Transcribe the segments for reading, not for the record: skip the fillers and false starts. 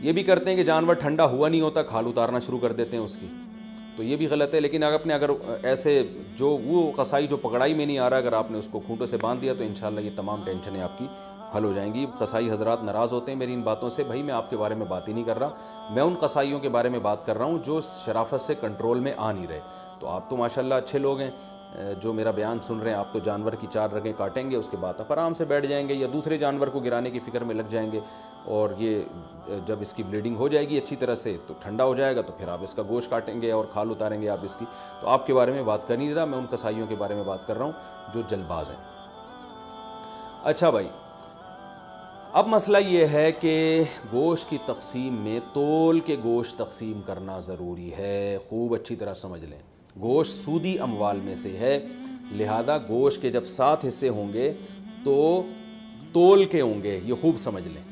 ये भी करते हैं कि जानवर ठंडा हुआ नहीं होता, खाल उतारना शुरू कर देते हैं उसकी, तो ये भी गलत है। लेकिन आपने अगर ऐसे जो वो कसाई जो पकड़ाई में नहीं आ रहा, अगर आपने उसको खूंटों से बांध दिया तो इंशाल्लाह ये तमाम टेंशनें आपकी हल हो जाएंगी। कसाई हजरात नाराज़ होते हैं मेरी इन बातों से, भाई मैं आपके बारे में बात ही नहीं कर रहा, मैं उन कसाईयों के बारे में बात कर रहा हूँ जो शराफत से कंट्रोल में आ नहीं रहे। तो आप तो माशाल्लाह अच्छे लोग हैं जो मेरा बयान सुन रहे हैं, आप तो जानवर की 4 रगें काटेंगे, उसके बाद आप आराम से बैठ जाएंगे या दूसरे जानवर को गिराने की फ़िक्र में लग जाएंगे, और ये जब इसकी ब्लीडिंग हो जाएगी अच्छी तरह से तो ठंडा हो जाएगा, तो फिर आप इसका गोश्त काटेंगे और खाल उतारेंगे आप इसकी। तो आपके बारे में बात कर नहीं रहा, मैं उन कसाईयों के बारे में बात कर रहा हूँ जो जल्दबाज हैं। अच्छा भाई, अब मसला ये है कि गोश्त की तकसीम में तोल के गोश्त तकसीम करना ज़रूरी है। खूब अच्छी तरह समझ लें, गोश्त सूदी अमवाल में से है, लिहाजा गोश्त के जब 7 हिस्से होंगे तो तोल के होंगे, ये खूब समझ लें।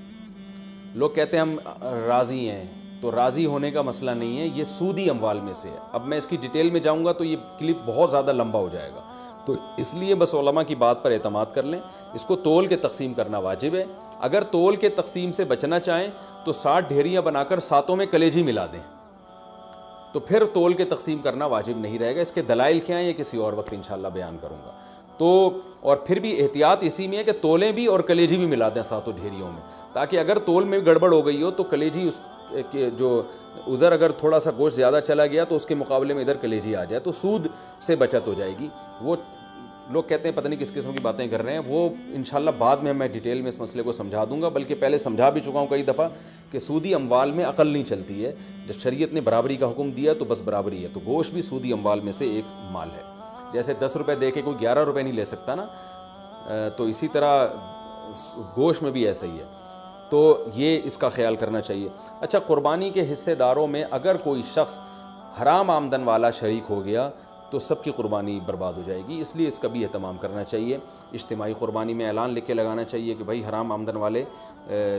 लोग कहते हैं हम राज़ी हैं, तो राज़ी होने का मसला नहीं है, ये सूदी अमवाल में से है। अब मैं इसकी डिटेल में जाऊंगा तो ये क्लिप बहुत ज़्यादा लंबा हो जाएगा, तो इसलिए बस उलमा की बात पर एतमाद कर लें। इसको तोल के तकसीम करना वाजिब है। अगर तोल के तकसीम से बचना चाहें तो 60 ढेरियाँ बनाकर 7 में कलेजी मिला दें, तो फिर तोल के तकसीम करना वाजिब नहीं रहेगा। इसके दलाइल क्या हैं ये किसी और वक्त इंशाल्लाह बयान करूँगा। तो और फिर भी एहतियात इसी में है कि तोलें भी और कलेजी भी मिला दें 7 ढेरियों में, ताकि अगर तोल में गड़बड़ हो गई हो तो कलेजी उस जो उधर अगर थोड़ा सा गोश्त ज़्यादा चला गया तो उसके मुकाबले में इधर कलेजी आ जाए, तो सूद से बचत हो जाएगी। वो लोग कहते हैं पता नहीं किस किस्म की बातें कर रहे हैं, वो इंशाल्लाह बाद में मैं डिटेल में इस मसले को समझा दूंगा, बल्कि पहले समझा भी चुका हूँ कई दफ़ा कि सूदी अमवाल में अकल नहीं चलती है। जब शरीयत ने बराबरी का हुक्म दिया तो बस बराबरी है, तो गोश्त भी सूदी अमवाल में से एक माल है। जैसे 10 रुपये दे के कोई 11 रुपये नहीं ले सकता ना, तो इसी तरह गोश्त में भी ऐसा ही है, तो ये इसका ख्याल करना चाहिए। अच्छा, कुर्बानी के हिस्सेदारों में अगर कोई शख्स हराम आमदन वाला शरीक हो गया तो सबकी कुर्बानी बर्बाद हो जाएगी, इसलिए इसका भी एहतमाम करना चाहिए। इज्तिमाई कुर्बानी में ऐलान लिख के लगाना चाहिए कि भाई हराम आमदन वाले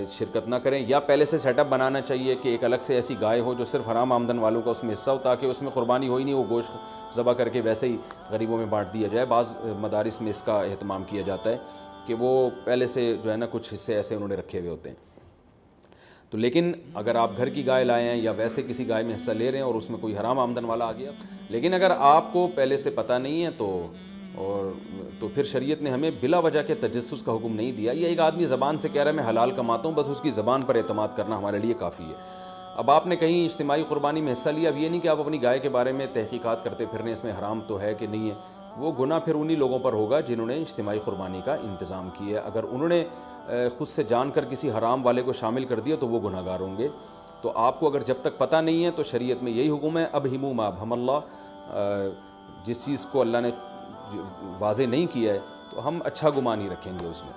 शिरकत ना करें, या पहले से सेटअप बनाना चाहिए कि एक अलग से ऐसी गाय हो जो सिर्फ हराम आमदन वालों का उसमें हिस्सा हो, ताकि उसमें कुर्बानी हो ही नहीं, वो गोश्त ज़बह करके वैसे ही गरीबों में बांट दिया जाए। बाज़ मदारिस में इसका एहतमाम किया जाता है कि वो पहले से जो है ना कुछ हिस्से ऐसे उन्होंने रखे हुए होते हैं। तो लेकिन अगर आप घर की गाय लाए हैं या वैसे किसी गाय में हिस्सा ले रहे हैं और उसमें कोई हराम आमदन वाला आ गया, लेकिन अगर आपको पहले से पता नहीं है तो फिर शरीयत ने हमें बिला वजह के तजस्सुस का हुक्म नहीं दिया। ये एक आदमी ज़बान से कह रहा है मैं हलाल कमाता हूँ, बस उसकी ज़बान पर एतमाद करना हमारे लिए काफ़ी है। अब आपने कहीं इज्तिमाई कुर्बानी में हिस्सा लिया, अब ये नहीं कि आप अपनी गाय के बारे में तहकीकात करते फिरने इसमें हराम तो है कि नहीं है, वो गुनाह फिर उन्हीं लोगों पर होगा जिन्होंने इज्तिमाई कुर्बानी का इंतज़ाम किया है। अगर उन्होंने ख़ुद से जानकर किसी हराम वाले को शामिल कर दिया तो वो गुनाहगार होंगे। तो आपको अगर जब तक पता नहीं है तो शरीयत में यही हुक्म है, अब हिमू मा भमल्ला, जिस चीज़ को अल्लाह ने वाज़े नहीं किया है तो हम अच्छा गुमान ही रखेंगे उसमें।